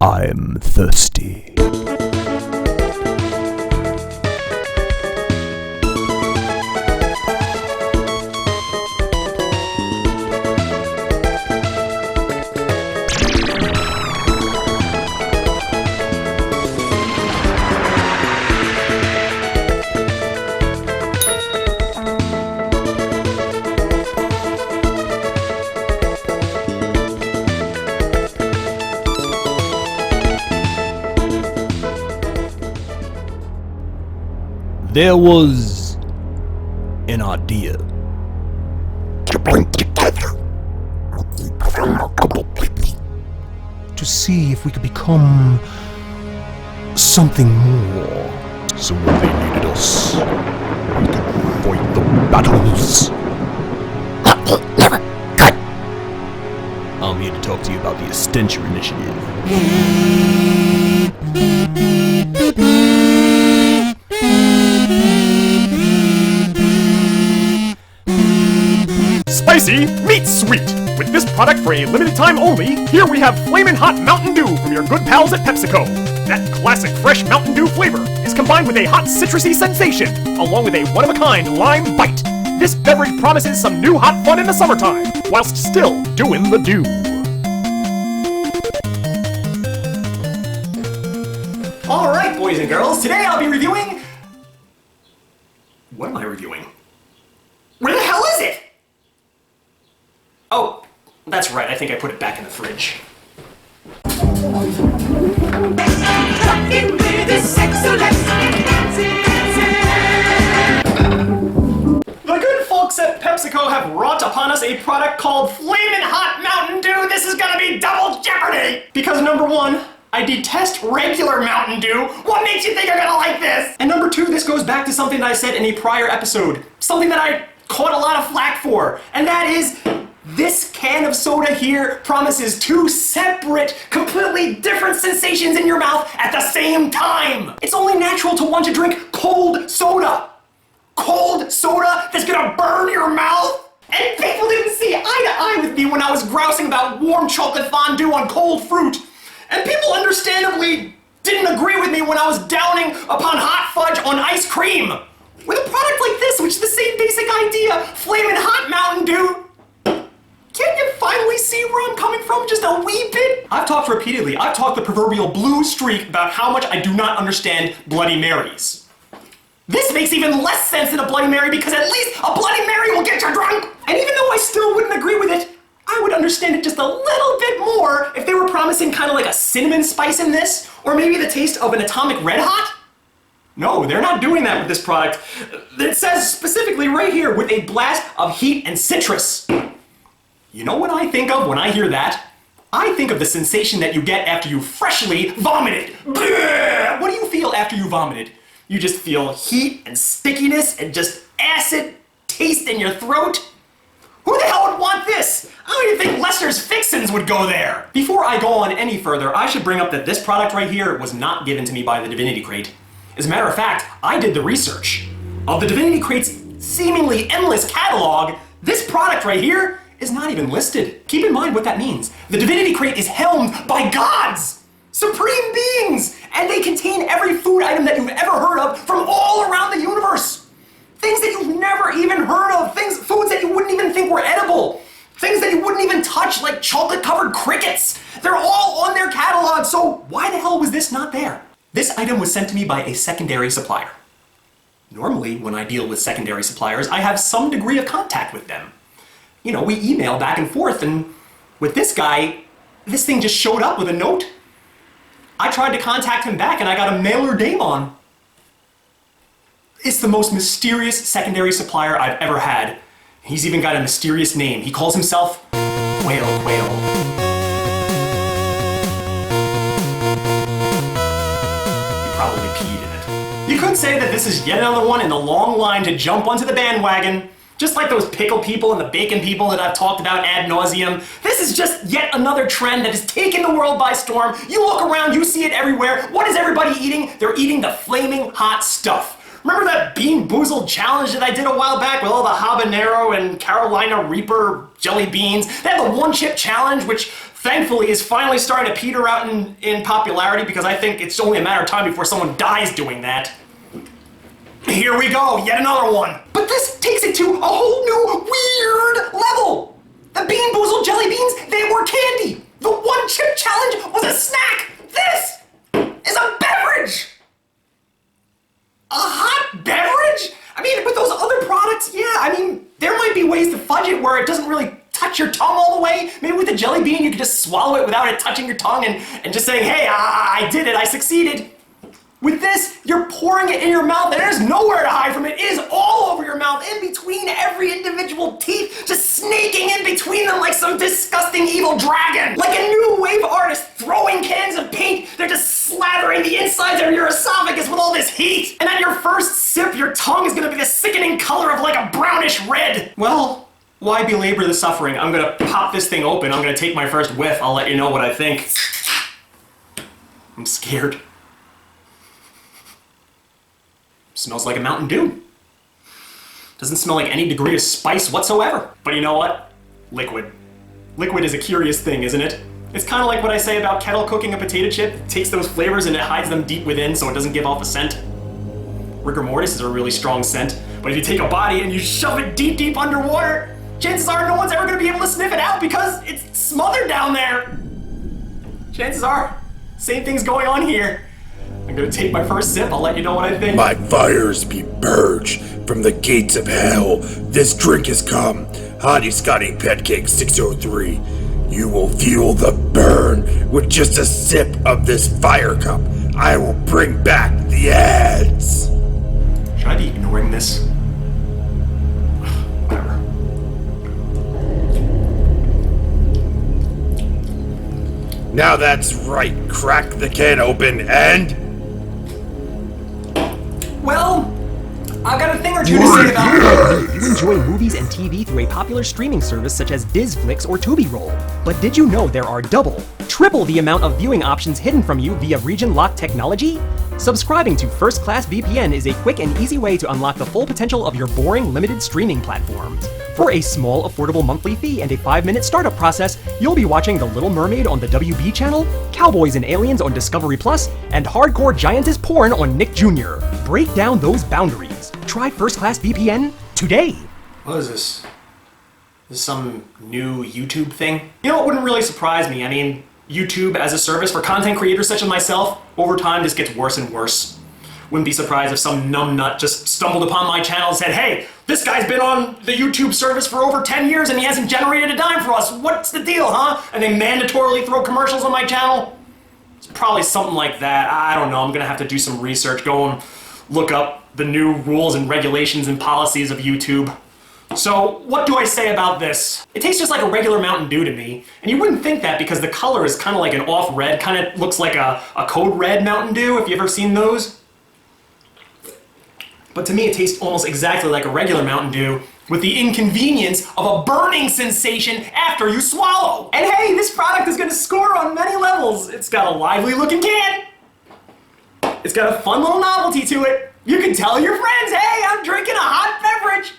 I'm thirsty. There was an idea to bring together remarkable people to see if we could become something more. So when they needed us, we could fight the battles. I'm here to talk to you about the Extension Initiative. Spicy meets sweet. With this product for a limited time only, here we have FLAMIN Hot Mountain Dew from your good pals at PepsiCo. That classic fresh Mountain Dew flavor is combined with a hot citrusy sensation, along with a one-of-a-kind lime bite. This beverage promises some new hot fun in the summertime, whilst still doing the dew. Alright, boys and girls, today I'll be reviewing... What am I reviewing? Where the hell is it? Oh, that's right, I think I put it back in the fridge. The good folks at PepsiCo have wrought upon us a product called FLAMIN Hot Mountain Dew. This is gonna be double jeopardy! Because number one, I detest regular Mountain Dew. What makes you think you're gonna like this? And number two, this goes back to something that I said in a prior episode. Something that I caught a lot of flack for, and that is... this can of soda here promises two separate, completely different sensations in your mouth at the same time. It's only natural to want to drink cold soda. Cold soda that's gonna burn your mouth? And people didn't see eye to eye with me when I was grousing about warm chocolate fondue on cold fruit. And people understandably didn't agree with me when I was downing upon hot fudge on ice cream. With a product like this, which is the same basic idea, FLAMIN Hot Mountain Dew, can't you finally see where I'm coming from just a wee bit? I've talked repeatedly, I've talked the proverbial blue streak about how much I do not understand Bloody Marys. This makes even less sense than a Bloody Mary because at least a Bloody Mary will get you drunk! And even though I still wouldn't agree with it, I would understand it just a little bit more if they were promising kind of like a cinnamon spice in this, or maybe the taste of an Atomic Red Hot. No, they're not doing that with this product. It says specifically right here, with a blast of heat and citrus. You know what I think of when I hear that? I think of the sensation that you get after you freshly vomited. Bleh! What do you feel after you vomited? You just feel heat and stickiness and just acid taste in your throat? Who the hell would want this? I don't even think Lester's Fixins would go there. Before I go on any further, I should bring up that this product right here was not given to me by the Divinity Crate. As a matter of fact, I did the research. Of the Divinity Crate's seemingly endless catalog, this product right here is not even listed. Keep in mind what that means. The Divinity Crate is helmed by gods, supreme beings, and they contain every food item that you've ever heard of from all around the universe. Things that you've never even heard of, foods that you wouldn't even think were edible, things that you wouldn't even touch, like chocolate-covered crickets. They're all on their catalog, so why the hell was this not there? This item was sent to me by a secondary supplier. Normally, when I deal with secondary suppliers, I have some degree of contact with them. You know, we email back and forth, and with this guy, this thing just showed up with a note. I tried to contact him back, and I got a mailer name on. It's the most mysterious secondary supplier I've ever had. He's even got a mysterious name. He calls himself Whale Whale. You probably peed in it. You could say that this is yet another one in the long line to jump onto the bandwagon. Just like those pickle people and the bacon people that I've talked about ad nauseum, this is just yet another trend that has taken the world by storm. You look around, you see it everywhere. What is everybody eating? They're eating the flaming hot stuff. Remember that Bean Boozled challenge that I did a while back with all the habanero and Carolina Reaper jelly beans? They had the one chip challenge, which thankfully is finally starting to peter out in popularity because I think it's only a matter of time before someone dies doing that. Here we go, yet another one. But this takes it to a whole new weird level. The Bean Boozled jelly beans, they were candy. The one chip challenge was a snack. This is a beverage. A hot beverage? I mean, with those other products, yeah, I mean, there might be ways to fudge it where it doesn't really touch your tongue all the way. Maybe with the jelly bean, you can just swallow it without it touching your tongue and just saying, hey, I did it, I succeeded. With this, you're pouring it in your mouth and there's nowhere to hide from it. It is all over your mouth, in between every individual teeth, just snaking in between them like some disgusting evil dragon. Like a new wave artist throwing cans of paint, they're just slathering the insides of your esophagus with all this heat. And at your first sip, your tongue is gonna be the sickening color of like a brownish red. Well, why belabor the suffering? I'm gonna pop this thing open. I'm gonna take my first whiff. I'll let you know what I think. I'm scared. Smells like a Mountain Dew. Doesn't smell like any degree of spice whatsoever. But you know what? Liquid. Liquid is a curious thing, isn't it? It's kind of like what I say about kettle cooking a potato chip. It takes those flavors and it hides them deep within so it doesn't give off a scent. Rigor mortis is a really strong scent, but if you take a body and you shove it deep, deep underwater, chances are no one's ever gonna be able to sniff it out because it's smothered down there. Chances are, same thing's going on here. I'm gonna take my first sip, I'll let you know what I think. My fires be purged from the gates of hell. This drink has come. Hottie Scotty Petcake 603. You will feel the burn with just a sip of this fire cup. I will bring back the ads. Should I be ignoring this? Whatever. Now that's right. Crack the can open and... Well, I've got a thing or two to say about it. You enjoy movies and TV through a popular streaming service such as Disflix or Tubi Roll. But did you know there are double, triple the amount of viewing options hidden from you via region lock technology? Subscribing to First Class VPN is a quick and easy way to unlock the full potential of your boring, limited streaming platforms. For a small, affordable monthly fee and a 5-minute startup process, you'll be watching The Little Mermaid on the WB channel, Cowboys and Aliens on Discovery Plus, and Hardcore Giantess Porn on Nick Jr. Break down those boundaries. Try First Class VPN today. What is this? Is this some new YouTube thing? You know, it wouldn't really surprise me. I mean, YouTube as a service for content creators such as myself, over time just gets worse and worse. Wouldn't be surprised if some numbnut just stumbled upon my channel and said, hey, this guy's been on the YouTube service for over 10 years and he hasn't generated a dime for us. What's the deal, huh? And they mandatorily throw commercials on my channel? It's probably something like that. I don't know. I'm gonna have to do some research, go and look up the new rules and regulations and policies of YouTube. So, what do I say about this? It tastes just like a regular Mountain Dew to me, and you wouldn't think that because the color is kind of like an off red, kind of looks like a Code Red Mountain Dew, if you've ever seen those. But to me it tastes almost exactly like a regular Mountain Dew, with the inconvenience of a burning sensation after you swallow. And hey, this product is gonna score on many levels. It's got a lively looking can. It's got a fun little novelty to it. You can tell your friends, hey, I'm drinking a hot beverage.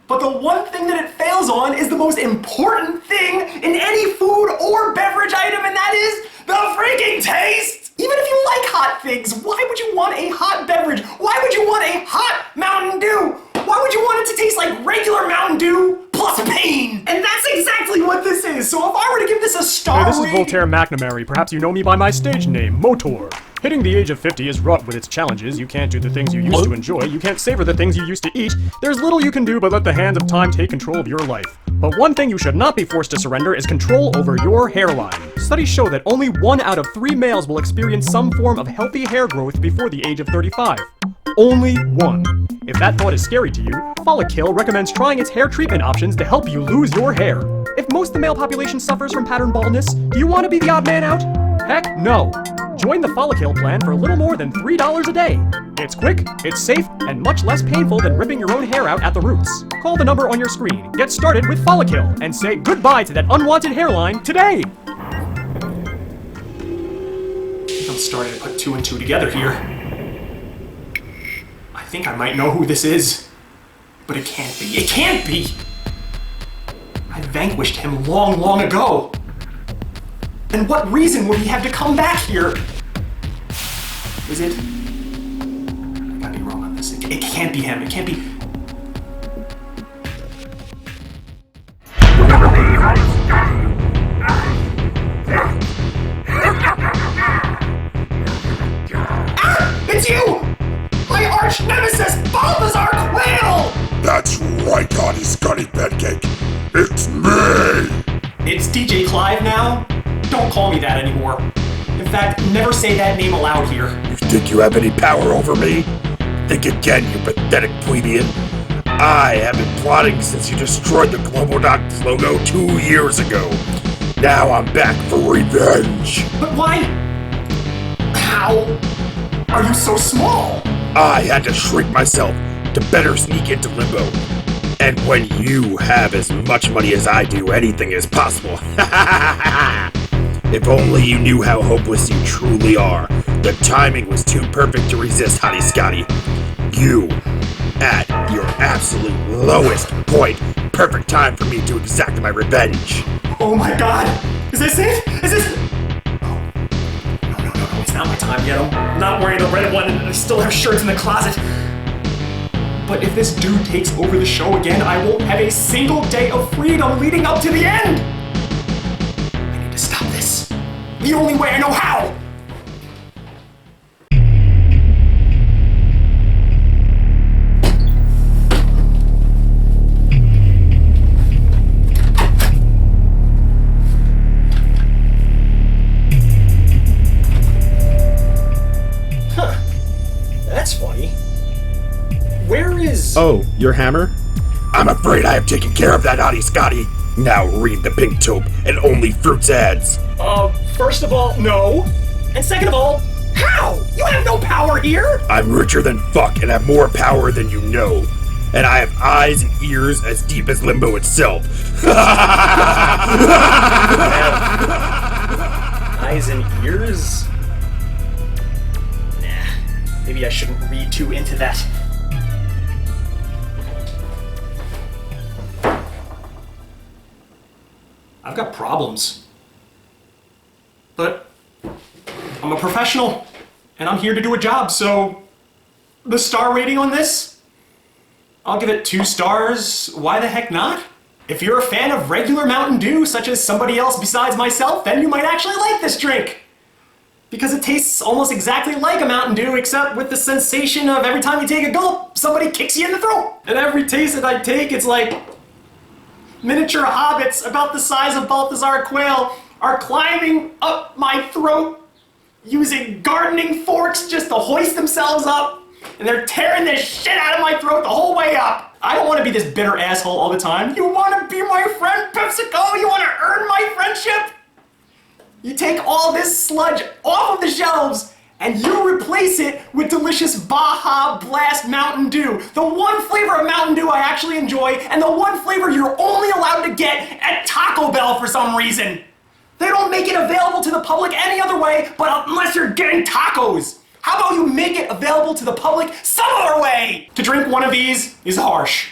But the one thing that it fails on is the most important thing in any food or beverage item, and that is the freaking taste! Even if you like hot things, why would you want a hot beverage? Why would you want a hot Mountain Dew? Why would you want it to taste like regular Mountain Dew plus pain? And that's exactly what this is. So if I were to give this a star Hey, this is Voltaire McNamara. Perhaps you know me by my stage name, Motor. Hitting the age of 50 is wrought with its challenges. You can't do the things you used to enjoy. You can't savor the things you used to eat. There's little you can do but let the hands of time take control of your life. But one thing you should not be forced to surrender is control over your hairline. Studies show that only 1 out of 3 males will experience some form of healthy hair growth before the age of 35. Only 1. If that thought is scary to you, Follikill recommends trying its hair treatment options to help you lose your hair. If most of the male population suffers from pattern baldness, do you want to be the odd man out? Heck no. Join the Follikill plan for a little more than $3 a day. It's quick, it's safe, and much less painful than ripping your own hair out at the roots. Call the number on your screen, get started with Follikill, and say goodbye to that unwanted hairline today! I'm starting to put 2 and 2 together here. I think I might know who this is. But it can't be. It can't be! I vanquished him long, long ago. And what reason would he have to come back here? Is it? I gotta be wrong on this. It can't be him. It can't be. Ah! It's you! My arch nemesis, Balthazar Quail! That's right, Honey Scotty Pancake. It's me! It's DJ Clive now? Don't call me that anymore. In fact, never say that name aloud here. You think you have any power over me? Think again, you pathetic plebeian. I have been plotting since you destroyed the Global Doctors logo 2 years ago. Now I'm back for revenge. But why? How are you so small? I had to shrink myself to better sneak into Limbo. And when you have as much money as I do, anything is possible. If only you knew how hopeless you truly are. The timing was too perfect to resist, Hottie Scotty. You, at your absolute lowest point. Perfect time for me to exact my revenge. Oh my god! Is this it? Is this... Oh. No. It's not my time yet. I'm not wearing the red one and I still have shirts in the closet. But if this dude takes over the show again, I won't have a single day of freedom leading up to the end! I need to stop this. The only way I know how! Huh. That's funny. Where is... Oh, your hammer? I'm afraid I have taken care of that, Hottie Scotty. Now read the pink taupe and only fruits ads. First of all, no. And second of all, how? You have no power here! I'm richer than fuck and have more power than you know. And I have eyes and ears as deep as Limbo itself. Eyes and ears? Nah, maybe I shouldn't read too into that. I've got problems. But I'm a professional, and I'm here to do a job, so the star rating on this? I'll give it 2 stars. Why the heck not? If you're a fan of regular Mountain Dew, such as somebody else besides myself, then you might actually like this drink. Because it tastes almost exactly like a Mountain Dew, except with the sensation of every time you take a gulp, somebody kicks you in the throat. And every taste that I take, it's like miniature hobbits about the size of Balthazar Quail are climbing up my throat using gardening forks just to hoist themselves up, and they're tearing this shit out of my throat the whole way up. I don't want to be this bitter asshole all the time. You want to be my friend, PepsiCo? You want to earn my friendship? You take all this sludge off of the shelves and you replace it with delicious Baja Blast Mountain Dew. The one flavor of Mountain Dew I actually enjoy, and the one flavor you're only allowed to get at Taco Bell for some reason. They don't make it available to the public any other way, but unless you're getting tacos. How about you make it available to the public some other way? To drink one of these is harsh.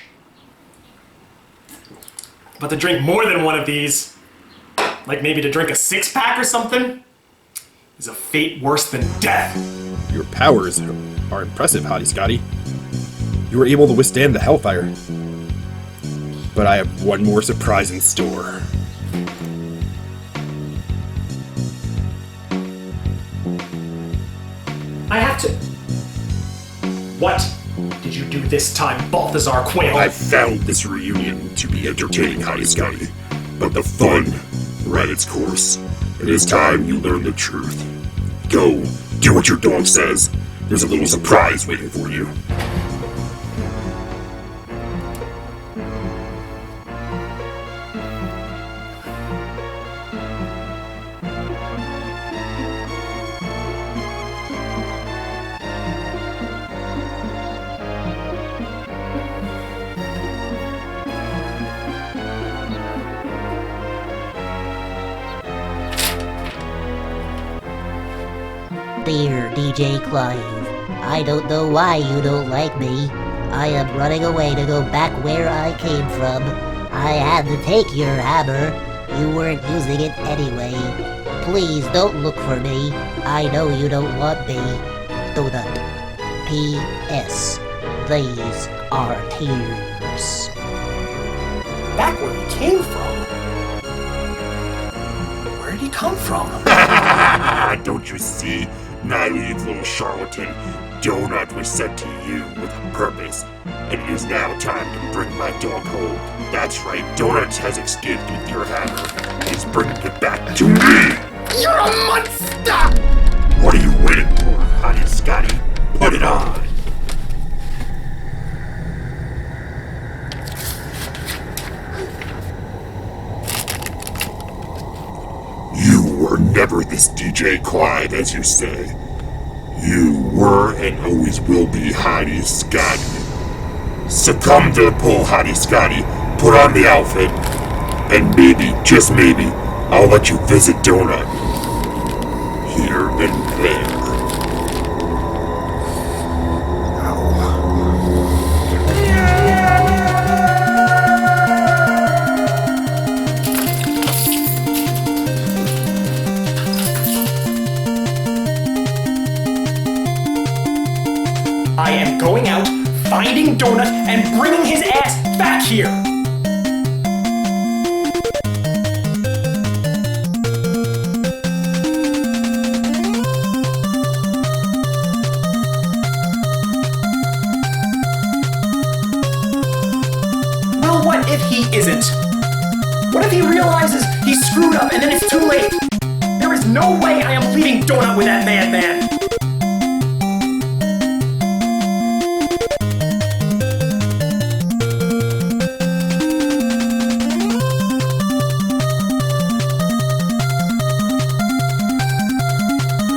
But to drink more than one of these, like maybe to drink a 6-pack or something, is a fate worse than death. Your powers are impressive, Hottie Scotty. You were able to withstand the hellfire. But I have one more surprise in store. I have to... What did you do this time, Balthazar Quail? I found this reunion to be entertaining, Hottie Scotty. But the fun ran its course. It is time you learn the truth. Go, do what your dog says. There's a little surprise waiting for you. Dear DJ Clive, I don't know why you don't like me. I am running away to go back where I came from. I had to take your hammer. You weren't using it anyway. Please don't look for me. I know you don't want me. Donut. P.S. These are tears. Back where he came from? Where did he come from? Don't you see? Naive little charlatan. Donut was sent to you with a purpose, and it is now time to bring my dog home. That's right, Donut has escaped with your hammer. He's bringing it back to me! You're a monster! What are you waiting for, honey Scotty? Put it on! You were never this DJ Clive, as you say. You were and always will be Hottie Scotty. Succumb to the pull, Hottie Scotty. Put on the outfit, and maybe, just maybe, I'll let you visit Donut. Here and there. I am going out, finding Donut, and bringing his ass back here! Well, what if he isn't? What if he realizes he screwed up and then it's too late? There is no way I am leaving Donut with that madman!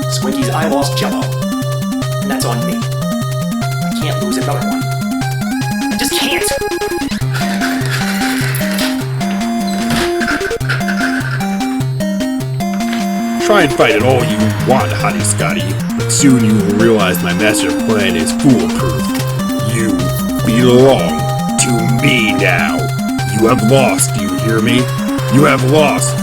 Squinky's I lost Jello, and that's on me. I can't lose another one. I just can't! Try and fight it all you want, Hottie Scotty, but soon you will realize my master plan is foolproof. You belong to me now. You have lost, do you hear me? You have lost.